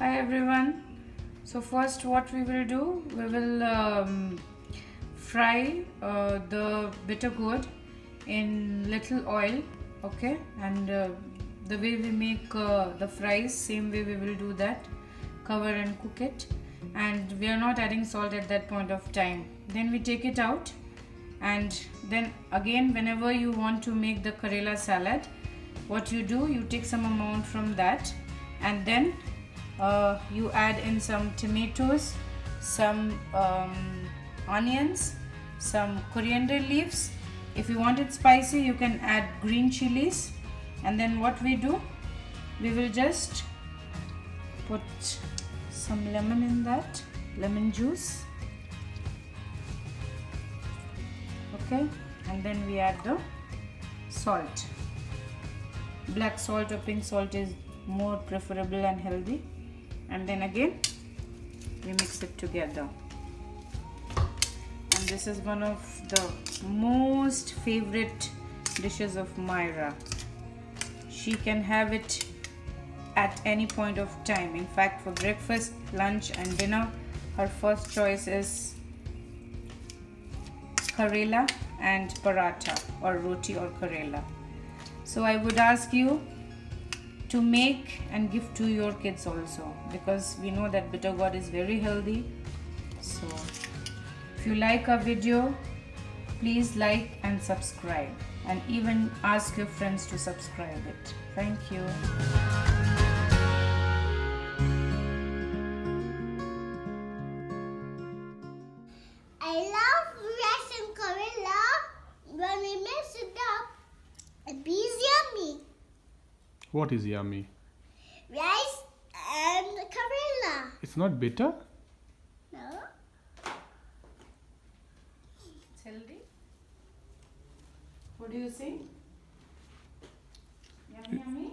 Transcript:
Hi everyone. So first what we will do, we will fry the bittergourd in little oil, okay? And the way we make the fries, same way we will do that. Cover and cook it. And we are not adding salt at that point of time. Then we take it out, and then again whenever you want to make the Karela salad, what you do, you take some amount from that, and then you add in some tomatoes, some onions, some coriander leaves. If you want it spicy, you can add green chilies. And then what we do, we will just put some lemon in that, lemon juice, okay? And then we add the salt. Black salt or pink salt is more preferable and healthy. And then again we mix it together. And this is one of the most favorite dishes of Mayra. She can have it at any point of time. In fact, for breakfast, lunch and dinner, her first choice is Karela and paratha, or roti or Karela. So I would ask you to make and give to your kids also, because we know that bittergourd is very healthy. So if you like our video, please like and subscribe, and even ask your friends to subscribe it. Thank you. I love rice and Karela. When we mix it up, it be yummy. What is yummy? Rice and Karela. It's not bitter? No? It's healthy. What do you say? Yummy, yummy?